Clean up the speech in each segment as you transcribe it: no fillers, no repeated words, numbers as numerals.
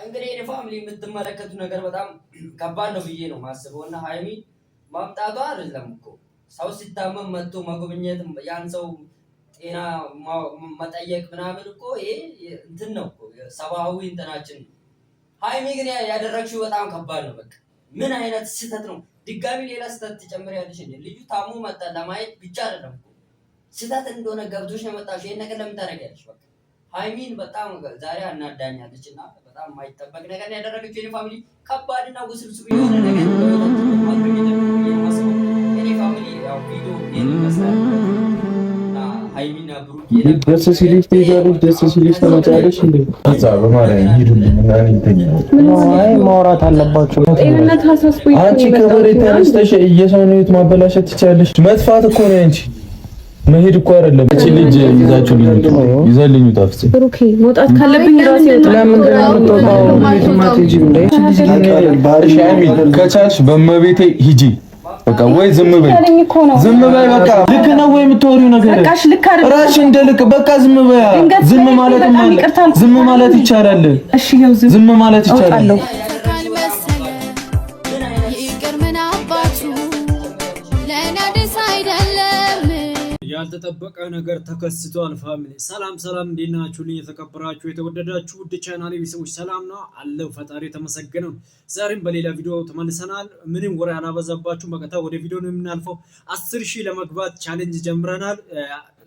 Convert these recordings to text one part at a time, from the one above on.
እንግዲህ እኔ ፋሚሊ የምትመለከቱ ነገር በጣም ከባድ ነው ብዬ ነው ማስበውና ሃይሚ ማምጣቷ አይደለም እኮ ሰው ሲታመም መጥቶ መጎብኘት ያን ሰው ጤና መጠየቅ ምናምን እኮ ይሄ እንትን ነው እኮ ሰብአዊ እንትናችን ነው። ሃይሚ ግን ያደረግሽው በጣም ከባድ ነው። በቃ ምን አይነት ስህተት ነው? ድጋሚ ሌላ ስህተት ትጨምሪያለሽ እንዴ? ልጁ ታሞ መጣ ለማየት ብቻ አይደለም እኮ ስህተት እንደሆነ ገብቶሽ ነው የመጣሽ። ይሄን ነገር ለምን ታደርጊያለሽ? በቃ ሃይሚን በጣም ዛሬ አናዳኛለች እና በጣም የማይጠበቅ ነገር ያደረገችው የኔ ፋሚሊ ከባድና ውስብስብ የሆነ ነገር ነው። የኔ ፋሚሊ ያው ቪዲዮ ይመስላል ሃይሚና ብሩክ ደስ ሲልሽ ትይዛለሽ፣ ደስ ሲልሽ ተመጫለሽ። እንዴ አዛ በማርያም ሂዱልኝ እና እንተኛ ማውራት አለባችሁ። ጤንነት አሳስቦኝ አንቺ ከበሬ ተነስተሽ እየሰውን ህይወት ማበላሸት ትችያለሽ። መጥፋት እኮ ነው አንቺ መሄድ እኮ አይደለም። እቺ ልጅ ይዛችሁ ይዘልኝ ታፍስ ብሩክ መውጣት ካለብኝ ራሴ ለምን ከቻልሽ በመቤቴ ሂጂ በቃ ወይ ዝም በይ ዝም በይ በቃ ልክ ነው ወይ የምትወሪው ነገር ራስሽ እንደ ልክ በቃ ዝም በይ ዝም ማለት ይቻላል። እሺ ያው ዝም ማለት ይቻላል። ያልተጠበቀ ነገር ተከስቷል። ፋሚሊ ሰላም ሰላም፣ እንዴት ናችሁልኝ? የተከበራችሁ የተወደዳችሁ ውድ ቻናሌ ቤተሰቦች ሰላም ነው አለው። ፈጣሪ የተመሰገነ ነው። ዛሬም በሌላ ቪዲዮ ተመልሰናል። ምንም ወሬ አላበዛባችሁ፣ በቀጥታ ወደ ቪዲዮ ነው የምናልፈው። 10,000 ለመግባት ቻሌንጅ ጀምረናል።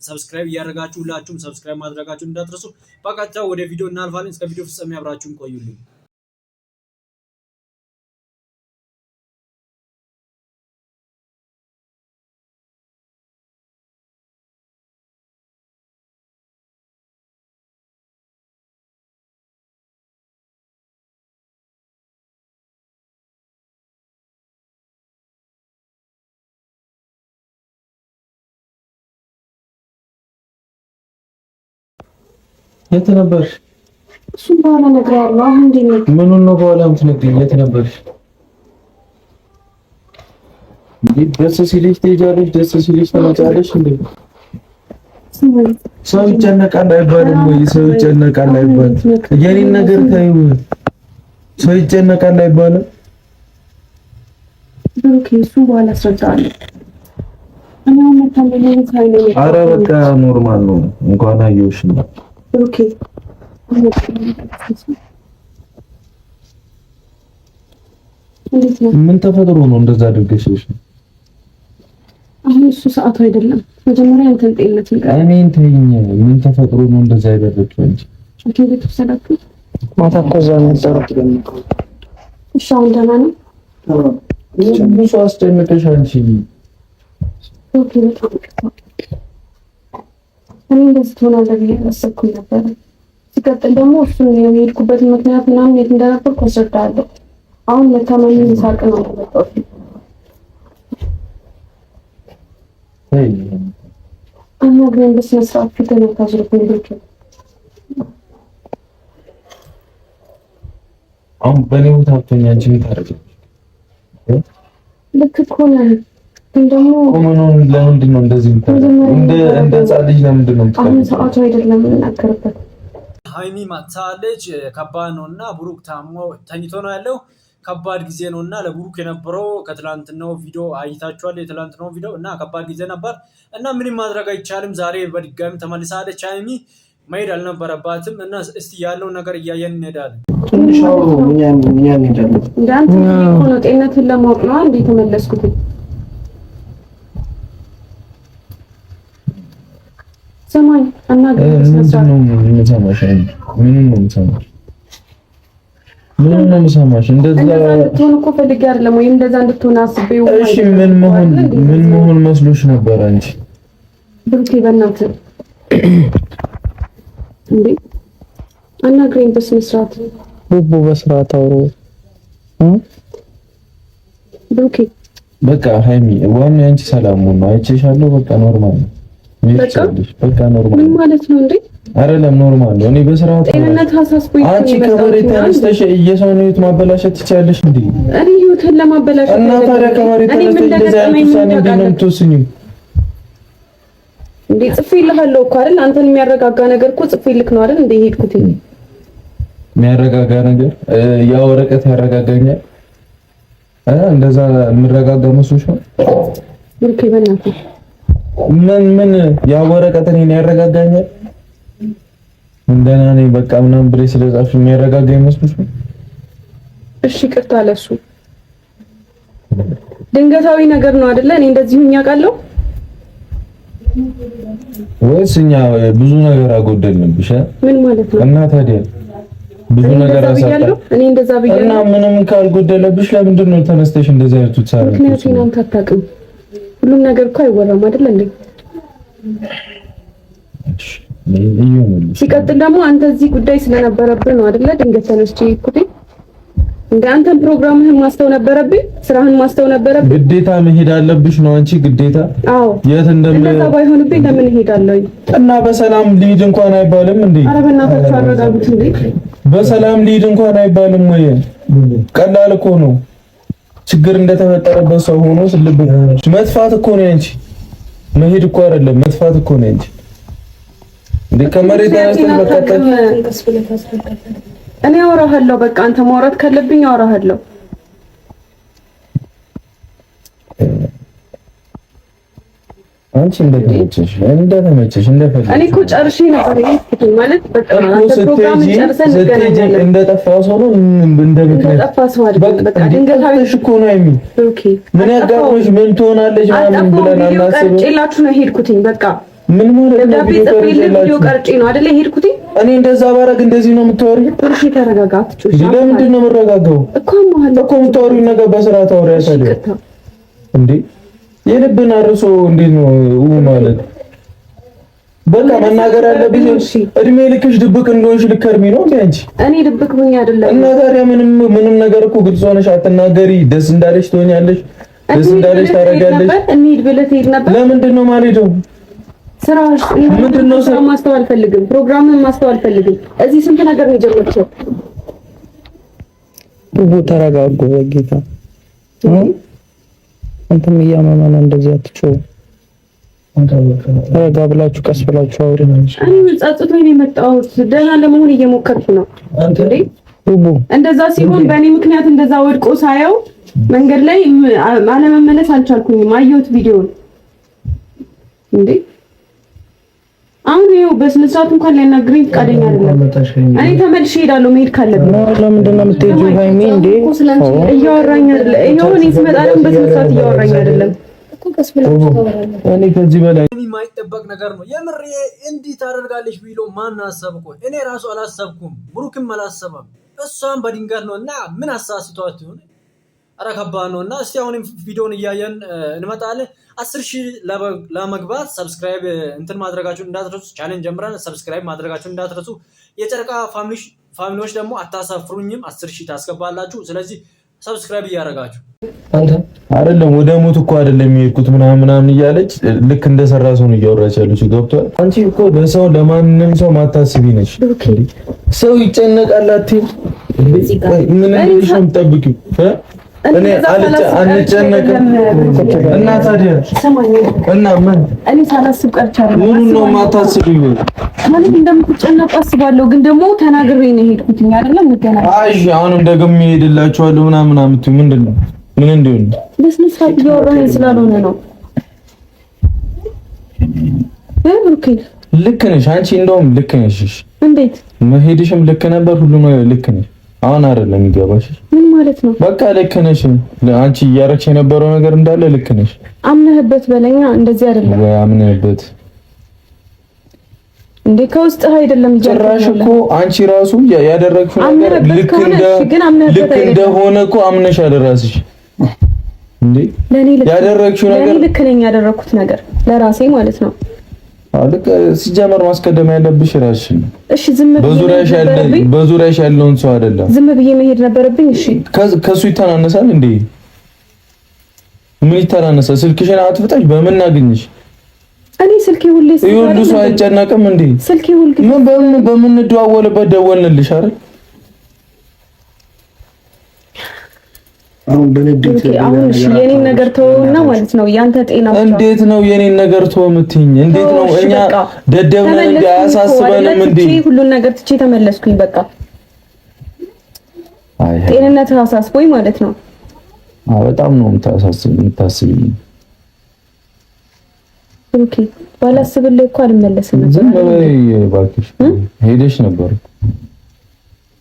ሰብስክራይብ እያደረጋችሁ ሁላችሁም ሰብስክራይብ ማድረጋችሁን እንዳትረሱ። በቀጥታ ወደ ቪዲዮ እናልፋለን። እስከ ቪዲዮ ፍጻሜ አብራችሁን ቆዩልኝ። የት ነበርሽ? እሱን በኋላ እነግርሃለሁ። አሁን እንዴት ነው? ምኑን ነው በኋላ የምትነግሪኝ? የት ነበርሽ? ደስ ሲልሽ ትሄጃለሽ፣ ደስ ሲልሽ ተመጫለሽ። እንዴ ሰው ይጨነቃል አይባልም ወይ? ሰው ይጨነቃል አይባልም? የኔን ነገር ታዩ። ሰው ይጨነቃል አይባልም? ኦኬ፣ እሱን በኋላ አስረዳለሁ። እኔ አሁን መታመን ሳይለኝ ኧረ በቃ ኖርማል ነው። እንኳን አየሁሽ ነው። ኦኬ ምን ተፈጥሮ ነው እንደዛ አድርገሽሽ? አሁን እሱ ሰዓቱ አይደለም። መጀመሪያ አንተን ጤንነት ንገረኝ። እኔን ተይኝ። ምን ተፈጥሮ ነው እንደዛ ያደረግሽው አንቺ? ኦኬ ቤት ወሰዳችሁ? ማታ እኮ እዛ ነበር። እሺ አሁን ደህና ነው? ብዙ አስጨነቀሽ አንቺ። ኦኬ በጣም እኔ እንደዚህ ትሆናለህ ብዬ አላሰብኩም ነበር። ሲቀጥል ደግሞ እሱን የሄድኩበትን ምክንያት ምናምን የት እንደነበርኩ አስረዳለሁ። አሁን መታመምን ሳቅ ነው የመጣሁት። አናግረን በስነ ስርዓት ፊትህን አታዙርብኝ ልጆች። አሁን በእኔ ቦታ ብትሆኚ አንቺ ምን ታደርጊያለሽ? ልክ እኮ ነህ ግን ደግሞ ለምንድን ነው እንደዚህ የምታደርጊው? እንደ ሕፃን ልጅ ለምንድን ነው የምትቀርቢው? አሁን ሰዓቱ አይደለም የምናገርበት። ሃይሚ ማታለች ከባድ ነውና ብሩክ ታሞ ተኝቶ ነው ያለው። ከባድ ጊዜ ነውና ለብሩክ የነበረው ከትላንትናው ቪዲዮ አይታችኋል። የትላንትናው ቪዲዮ እና ከባድ ጊዜ ነበር እና ምንም ማድረግ አይቻልም። ዛሬ በድጋሚ ተመልሳለች ሃይሚ። መሄድ አልነበረባትም እና እስቲ ያለው ነገር እያየን እንሄዳለን። ትንሽ አውሩ። እኛ እንሄዳለን። እንዳንተ ነው ጤንነትን ለማወቅ ነው እንዴ ተመለስኩት። ሰማኝ አናግረኝ። ምንድን ነው የምሰማሽ? ምንም ነው የምሰማሽ? ምንም ነው የምሰማሽ? እንደዛ እንድትሆን እኮ ፈልጌ አይደለም ወይ እንደዛ እንድትሆን አስቤው። እሺ ምን መሆን መስሎሽ ነበር አንቺ? ብሩኬ በእናትህ እንዴ አናግረኝ በስነ ስርዓት። ቡቡ በስርዓት አውሮ ብሩኬ። በቃ ሃይሚ ዋና አንቺ ሰላም ነው። አይቼሻለሁ። በቃ ኖርማል ነው። በቃ ኖርማል። ምን ማለት ነው እንዴ? አይደለም ኖርማል ነው። እኔ በስርዓት ጤንነት አሳስቦኝ አንቺ ከበሬ ተነስተሽ እየሰውን ህይወት ማበላሸት ትችያለሽ እንዴ? እኔ ህይወትን ለማበላሸት እና ታዲያ ከበሬ ተነስተሽ እንደዛ ውሳኔ እንዴት ነው የምትወስኚው? እንዴ ጽፌልሃለሁ እኮ አይደል? አንተን የሚያረጋጋ ነገር እኮ ጽፌልክ ነው አይደል? እንዴ ሄድኩት የሚያረጋጋ ነገር ያ ወረቀት ያረጋጋኛል። እንደዛ የምረጋጋ መስሎሽ ነው? ብሩኬ በእናትህ ምን ያ ወረቀት እኔን ያረጋጋኛል? እንደና ነኝ በቃ ምናምን ብለሽ ስለጻፍሽ የሚያረጋጋኝ መስሎሽ ነው? እሺ ይቅርታ ለሱ ድንገታዊ ነገር ነው አይደለ? እኔ እንደዚህ ሁኛ ቃለው ወይስ እኛ ብዙ ነገር አጎደልንብሽ? ምን ማለት ነው? እና ታዲያ ብዙ ነገር አሳጣ እኔ እንደዛ ብያለሁ እና ምንም ካልጎደለብሽ ለምንድን ነው ተነስተሽ እንደዚህ አይነቱ ትሳሪ? ምክንያቱም አንተ አታውቅም። ሁሉም ነገር እኮ አይወራም አይደል እንዴ? ሲቀጥል ደግሞ አንተ እዚህ ጉዳይ ስለነበረብህ ነው አይደለ? ድንገት ተነስቼ ይኩት እንደ አንተን ፕሮግራምህን ማስተው ነበረብኝ፣ ስራህን ማስተው ነበረብኝ። ግዴታ መሄድ አለብሽ ነው አንቺ ግዴታ? አዎ የት እንደዛ ባይሆንብኝ ለምን እሄዳለሁ? እና በሰላም ልሂድ እንኳን አይባልም እንዴ? ኧረ በእናታችሁ አረጋጉት እንዴ! በሰላም ልሂድ እንኳን አይባልም ወይ? ቀላል እኮ ነው። ችግር እንደተፈጠረበት ሰው ሆኖ ስልብ መጥፋት እኮ ነው እንጂ መሄድ እኮ አይደለም፣ መጥፋት እኮ ነው እንጂ እንዴ ከመሬት ተነስተን መከተል እኔ አወራሃለሁ። በቃ አንተ ማውራት ካለብኝ አወራሃለሁ። አንቺ እንደተመቸሽ እንደፈለግሽ። እኔ እኮ ጨርሼ ነበር ማለት በቃ አንተ ፕሮግራም ጨርሰን እንገናኛለን። እንደጠፋ ሰው ነው እንደጠፋ ሰው አይደለም። በቃ ድንገታዊ እኮ ነው የሚል ምን ያጋጥምሽ ምን ትሆናለች ምናምን ብለን አናስብም። ቀርጬላችሁ ነው ሄድኩትኝ በቃ ምን ማለት ነው? ቪዲዮ ቀርጬ ነው አይደል ሄድኩትኝ። እኔ እንደዛ ባረግ እንደዚህ ነው የምታወሪው? እሺ ተረጋጋት። ለምንድን ነው የምረጋጋው? እኮ የምታወሪው ነገር በስርዓት አውሪያት አይደል እንዴ? የልብን አርሶ እንዴት ነው ማለት በቃ መናገር አለብኝ። እድሜ ልክሽ ድብቅ እንደሆንሽ ልከርሚ ነው እንዴ አንቺ? እኔ ድብቅ ሆኜ አይደለም። እና ታዲያ ምንም ነገር እኮ ግልጽ ሆነሽ አትናገሪ። ደስ እንዳለሽ ትሆኛለሽ፣ ደስ እንዳለሽ ታረጋለሽ። እንሂድ ብለህ ትሄድ ነበር። ለምንድን ነው የማልሄደው? ስራሽ ምንድን ነው? ስራ ማስተዋል ፈልግም፣ ፕሮግራምን ማስተዋል ፈልግም። እዚህ ስንት ነገር ነው የጀመርኩት። ተረጋጉ በጌታ አንተም እያመመን እንደዚህ አትጮህ። ረጋ ብላችሁ ቀስ ብላችሁ አውሩ። እኔ ጸጽቶኝ ነው የመጣሁት። ደህና ለመሆን እየሞከርኩ ነው። እንደዛ ሲሆን በእኔ ምክንያት እንደዛ ወድቆ ሳየው መንገድ ላይ አለመመለስ አልቻልኩኝም። አየሁት ቪዲዮውን እንዴ አሁን ይኸው በስነ ስርዓት እንኳን ሊያናግረኝ ፈቃደኛ አይደለም። እኔ ተመልሼ እሄዳለሁ መሄድ ካለብኝ። ለምንድን ነው የምትሄጂው ሃይሚ? እንዴ እያወራኝ አይደለም። ይኸው እኔ ስመጣ ደግሞ በስነ ስርዓት እያወራኝ አይደለም እኮ ቀስ ብላችሁ ታወራላችሁ። እኔ ከዚህ በላይ የማይጠበቅ ነገር ነው የምር። እንዲህ ታደርጋለች ቢሎ ማን አሰብኩ? እኔ ራሱ አላሰብኩም፣ ብሩክም አላሰበም። እሷም በድንገት ነው እና ምን አሳስቷት ይሆን? ኧረ ከባድ ነው። እና እስቲ አሁንም ቪዲዮን እያየን እንመጣለን። 10,000 ለመግባት ሰብስክራይብ እንትን ማድረጋችሁን እንዳትረሱ። ቻሌንጅ ጀምረን ሰብስክራይብ ማድረጋችሁን እንዳትረሱ። የጨረቃ ፋሚሊዎች ደግሞ አታሳፍሩኝም፣ 10,000 ታስገባላችሁ። ስለዚህ ሰብስክራይብ እያደረጋችሁ አንተ አይደለም ወደ ሞት እኮ አይደለም የሚሄድኩት ምናምን እያለች ልክ እንደሰራ ሰው ነው እያወራች ያለችው። ገብቷል? አንቺ እኮ ለሰው ለማንም ሰው ማታስቢ ነሽ። ሰው ይጨነቃል አትይም? ምን እንደሽ ነው የምትጠብቂው? እኔ አንጨነቅም። እና ታዲያ እና ምን እኔ ሳላስብ ቀርቻለሁ። ምን ነው የማታስቢው? ማለት እንደምትጨነቁ አስባለሁ፣ ግን ደግሞ ተናግሬ ነው የሄድኩት አይደለም። እንገናኝ። አይ አሁንም ደግሞ እሄድላችኋለሁ ምናምን አምጥቱ። ምንድነው ምን እንደሆነ በስነ ስርዓት እያወራኸኝ ስላልሆነ ነው። ብሩኬ ልክ ነሽ አንቺ፣ እንደውም ልክ ነሽ። እንዴት መሄድሽም ልክ ነበር፣ ሁሉም ልክ ነሽ። አሁን አይደለም የሚገባሽ። ምን ማለት ነው? በቃ ልክ ነሽ። አንቺ እያረግሽ የነበረው ነገር እንዳለ ልክ ነሽ። አምነህበት በለኛ። እንደዚህ አይደለም ወይ? አምነህበት እንዴ? ከውስጥ አይደለም ጭራሽ እኮ አንቺ ራሱ ያደረግሽው ነገር ልክ እንደሆነ እኮ አምነሽ አደረስሽ እንዴ? ያደረግሽው ነገር ልክ ነኝ ያደረኩት ነገር ለራሴ ማለት ነው። ልክ ሲጀመር ማስቀደም ያለብሽ ራስሽ ነው። እሺ ዝም ብዬ በዙሪያሽ ያለውን ሰው አይደለም። ዝም ብዬ መሄድ ነበረብኝ። እሺ ከሱ ይተናነሳል እንዴ? ምን ይተናነሳል? ስልክሽን አጥፍተሽ በምን አገኘሽ? እኔ ስልኬ ሁሌ ሁሉ ሰው አይጨነቅም እንዴ? ስልኬ ሁሉ በምን ደዋወለበት ደወልንልሽ አይደል? አሁን እሺ የኔን ነገር ተወውና ማለት ነው ያንተ ጤና እንዴት ነው የኔን ነገር ተወው የምትይኝ? እንዴት ነው እኛ ደደብ ነን እንዴ? አያሳስበንም እንዴ? ሁሉን ነገር ትቼ ተመለስኩኝ። በቃ ጤንነትህ አሳስቦኝ ማለት ነው። በጣም ነው የምታስቢኝ። ኦኬ ባላስብልህ እኮ አልመለስም ነበር። ዝም በይ እባክሽ። ሄደሽ ነበር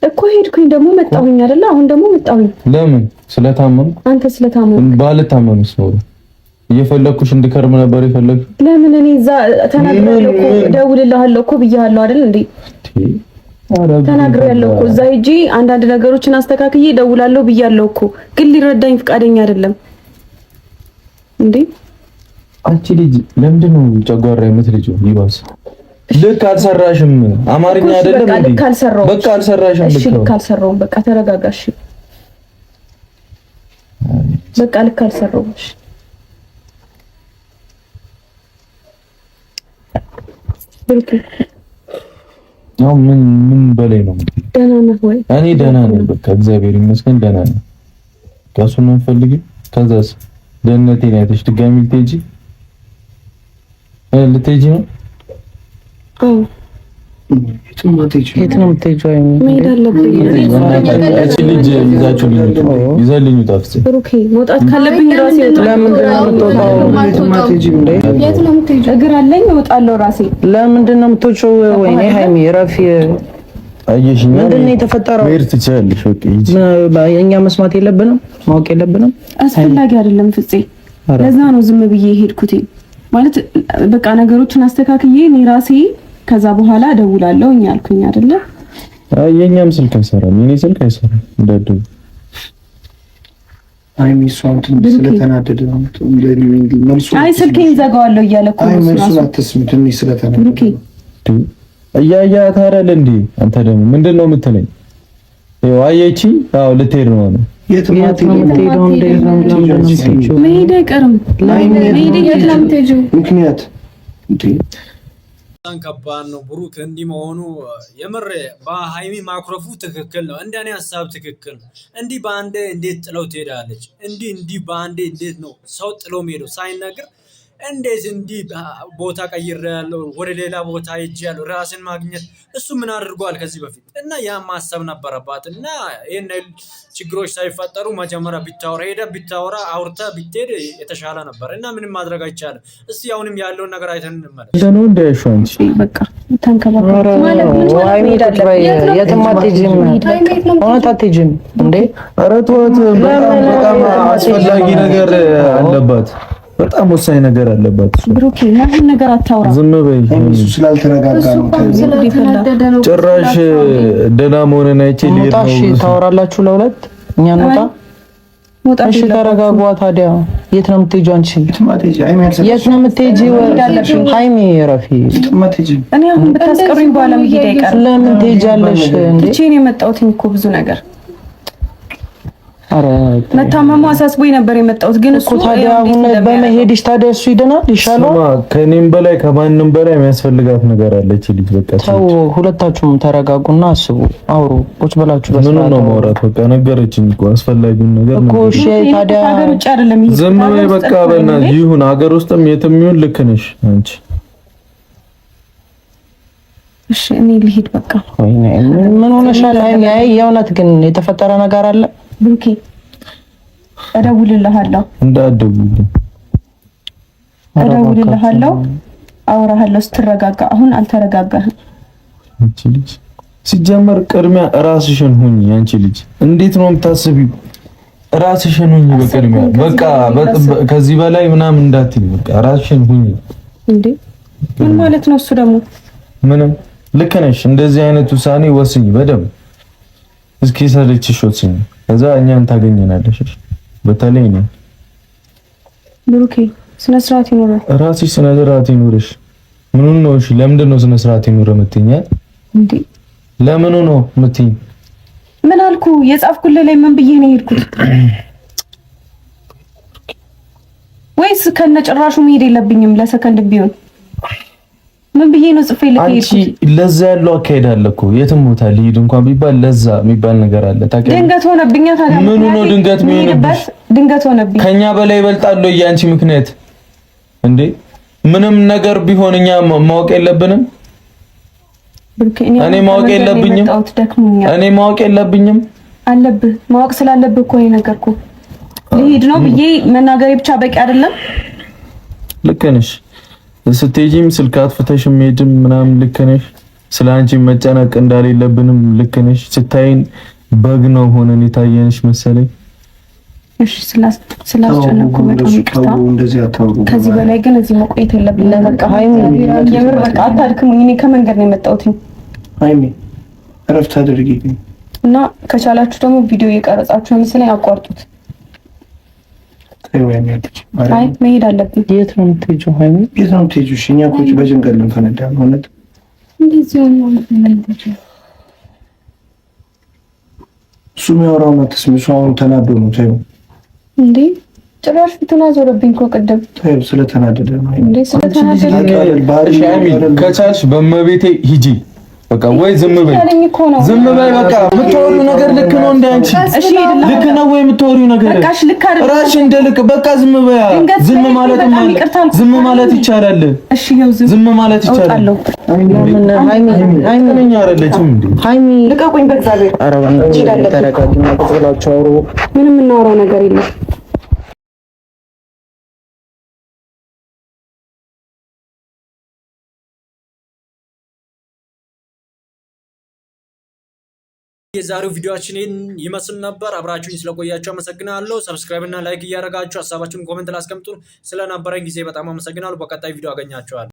እኮ ሄድኩኝ፣ ደግሞ መጣሁኝ አይደለ? አሁን ደግሞ መጣሁኝ። ለምን? ስለታመምኩ? አንተ ስለታመምኩ? ባልታመምስ ነው እየፈለኩሽ እንድከርም ነበር የፈለግሽ። ለምን? እኔ እዛ ተናግሬያለሁ እኮ እደውልልሃለሁ እኮ ብያለሁ አይደል እንዴ? ተናግሬያለሁ እኮ እዛ ሂጂ አንዳንድ ነገሮችን አስተካክዬ እደውላለሁ ብያለሁ እኮ፣ ግን ሊረዳኝ ፈቃደኛ አይደለም እንዴ? አንቺ ልጅ ለምንድን ነው ጨጓራ የምትልጂው? ይባስ ልክ አልሰራሽም። አማርኛ አይደለም እንዴ? በቃ አልሰራሽም። እሺ ልክ አልሰራውም። በቃ ተረጋጋሽ። በቃ ልክ አልሰራውም። እሺ ብሩክ ያው ምን በላይ ነው? ደህና ነህ ወይ? እኔ ደህና ነኝ፣ በቃ እግዚአብሔር ይመስገን ደህና ነኝ። ከሱ ነው ፈልጊ። ከዛስ ደህንነቴን አይተሽ ድጋሚ ልትሄጂ ነው? አዎ የት ነው የምትሄጂው? መሄድ አለብኝ። እቺ ልጅ ይዛልኝ ታፍስ ብሩክ መውጣት ካለብኝ ራሴ እወጣለሁ። ለምንድን ነው የምትወጣው? የት ነው የምትሄጂው? እግር አለኝ እወጣለሁ ራሴ። ለምንድን ነው የምትወጪው? ወይኔ ሃይሚ ረፊ አየሽኝ። ምንድን ነው የተፈጠረው? መሄድ ትችያለሽ። በቃ እኛ መስማት የለብንም ማወቅ የለብንም። አስፈላጊ አይደለም ፍፄ። ለዛ ነው ዝም ብዬ ሄድኩት። ማለት በቃ ነገሮችን አስተካክዬ እኔ ራሴ ከዛ በኋላ እደውላለሁ ያልኩኝ አይደለ? የኛም ስልክ አይሰራም፣ የኔ ስልክ አይሰራም። እንደደው ሚሷንቱን ስለተናደደ ነው መልሱ። ስልኬን ዘጋዋለሁ እያለ እኮ ነው። መልሱን አትስሚ፣ ትንሽ ስለተናደደ እያያት አይደል እንዴ? አንተ ደግሞ ምንድን ነው የምትለኝ? ይኸው አየቺ። አዎ ልትሄድ ነው ነው መሄድ አይቀርም። ምክንያት በጣም ከባድ ነው። ብሩክ እንዲህ መሆኑ የምር በሃይሚ ማኩረፉ ትክክል ነው። እንደኔ ሀሳብ ትክክል ነው። እንዲህ በአንዴ እንዴት ጥለው ትሄዳለች? እንዲህ በአንዴ እንዴት ነው ሰው ጥሎ ሄደው ሳይነግር እንዴት እንዲህ ቦታ ቀይሬያለሁ፣ ወደ ሌላ ቦታ ሄጃለሁ፣ ራስን ማግኘት እሱ ምን አድርጓል ከዚህ በፊት? እና ያ ማሰብ ነበረባት። እና ይሄን ችግሮች ሳይፈጠሩ መጀመሪያ ብታወራ አውርታ ብትሄድ የተሻለ ነበር። እና ምንም ማድረግ አይቻልም። እስቲ አሁንም ያለውን ነገር አይተን እንመለስ። ለምን እንደሻንቺ በቃ ተንከባከብ ማለት ነው። የትም አትሄጂም፣ እውነት አትሄጂም እንዴ? ኧረ ተወት። በጣም አስፈላጊ ነገር አለባት። በጣም ወሳኝ ነገር አለባት። ብሩክ ለምን ነገር አታውራ? ዝም በይ። እሱ ስላልተረጋጋ ነው። ጭራሽ ደህና መሆንን አይቼ ልሄድ ነው። እሺ ታወራላችሁ ለሁለት፣ እኛ እንውጣ። እሺ ተረጋጓ። ታዲያ የት ነው የምትሄጂው አንቺ? የት ነው የምትሄጂው? ሃይሚ ረፊ እኔ አሁን ብታስቀሩኝ በኋላ መሄድ አይቀርም። ለምን ትሄጃለሽ እንዴ? ትቼ ነው የመጣሁት እኮ ብዙ ነገር አረ መታመሙ አሳስቦኝ ነበር የመጣሁት። ግን እሱ ታዲያ አሁን በመሄድሽ ታዲያ እሱ ይደናል ይሻላል። ከኔም በላይ ከማንም በላይ የሚያስፈልጋት ነገር አለች ልጅ። በቃ ተው፣ ሁለታችሁም ተረጋጉና አስቡ፣ አውሩ። ቁጭ ብላችሁ ምን ነው ማውራት? በቃ ነገረችኝ እኮ አስፈላጊውን ነገር እኮ። እሺ ታዲያ ሀገር ውጭ አይደለም ይሄ። ዝም በይ በቃ። በእናትሽ ይሁን፣ ሀገር ውስጥም የትም ይሁን ልክ ነሽ አንቺ። እሺ እኔ ልሂድ በቃ። ምን ሆነሻል? አይ የእውነት ግን የተፈጠረ ነገር አለ ብሩኬ? እደውልልሃለሁ። እንዳትደውልልኝ። እደውልልሃለሁ፣ አወራሃለሁ ስትረጋጋ። አሁን አልተረጋጋህም። አንቺ ልጅ ሲጀመር ቅድሚያ ራስሽን ሁኚ። አንቺ ልጅ እንዴት ነው የምታስቢው? ራስሽን ሁኚ በቅድሚያ። በቃ ከዚህ በላይ ምናምን እንዳትዪ። በቃ ራስሽን ሁኚ። እንዴ ምን ማለት ነው እሱ ደግሞ? ምንም ልክ ነሽ። እንደዚህ አይነት ውሳኔ ወስኝ በደምብ። እስኪ ሰለችሽ ወስኝ። ከዛ እኛን ታገኘናለሽ። በተለይ ነው ብሩኬ ስነ ስርዓት ይኖር። ራስሽ ስነ ስርዓት ይኖርሽ። ምኑን ነው? እሺ ለምንድን ነው ስነ ስርዓት ይኖር የምትይኝ? እንዴ ለምኑ ነው የምትይኝ? ምን አልኩ? የጻፍኩልህ ላይ ምን ብዬ ነው የሄድኩት? ወይስ ከነጭራሹ መሄድ የለብኝም ለሰከንድ ቢሆን? ምን ብዬ ነው ጽፌ ልሄድ? አንቺ ለዛ ያለው አካሄድ አለ እኮ የትም ቦታ ልሂድ እንኳን ቢባል ለዛ የሚባል ነገር አለ። ታውቂያለሽ? ድንገት ሆነብኝ። ታዲያ ምኑ ነው ድንገት የሚሆንብሽ? ድንገት ሆነብኝ። ከኛ በላይ ይበልጣል የአንቺ ምክንያት እንዴ? ምንም ነገር ቢሆን እኛ ማወቅ የለብንም? እኔ ማወቅ የለብኝም? እኔ ማወቅ የለብኝም? አለብህ ማወቅ ስላለብህ እኮ ነው የነገርኩህ። ልሂድ ነው ብዬ መናገሬ ብቻ በቂ አይደለም። ልክ ነሽ። ስትሄጂም ስልክ አጥፍተሽ መሄድም ምናምን ልክ ነሽ። ስለአንቺ መጨነቅ እንዳሌለብንም ልክ ነሽ። ስታይን በግ ነው ሆነን የታየንሽ መሰለኝ። እሺ ስላስጨነቅኩ በጣም ይቅርታ። ከዚህ በላይ ግን እዚህ መቆየት የለብንም። በቃ ሃይሚ የምር በቃ አታድክሙኝ። እኔ ከመንገድ ነው የመጣሁት። ሃይሚ እረፍት አድርጊ እና ከቻላችሁ ደግሞ ቪዲዮ እየቀረጻችሁ መሰለኝ አቋርጡት። አይ መሄድ አለብኝ። የት ነው የምትሄጂው ሃይሚ? የት ነው የምትሄጂው? እኛ እኮ በጀንገል ልንፈነዳ ነው። እውነት እንደዚህ ነው ማለት ነው። እሱ የሚያወራውን አትስሚ። እሱ አሁን ተናዶ ነው። ተይው እንዴ ጭራሽ ፊቱን አዞረብኝ እኮ ቅድም። ተይው ስለተናደደ ነው እንዴ? ስለተናደደ ከቻልሽ በመቤቴ ሂጂ በቃ ወይ ዝም በይ ዝም በይ በቃ። የምትወሪው ነገር ልክ ነው እንደ አንቺ ልክ ነው ወይ የምትወሪው ነገር እራስሽ እንደ ልክ በቃ ዝም በይ። ዝም ማለት ይቻላል። እሺ ይኸው ዝም ማለት ይቻላል። ሃይሚ አይደለችም እንዴ? ሃይሚ ልቀቁኝ በእግዚአብሔር። ኧረ ወንድ ተረጋጊና ቁጭ ብላችሁ አውሩ። ምንም እናወራው ነገር የለም። የዛሬው ቪዲዮአችን ይመስል ነበር። አብራችሁኝ ስለቆያችሁ አመሰግናለሁ። ሰብስክራይብ እና ላይክ እያደረጋችሁ ሐሳባችሁን ኮሜንት ላይ አስቀምጡ። ስለነበረን ጊዜ በጣም አመሰግናለሁ። በቀጣይ ቪዲዮ አገኛችኋለሁ።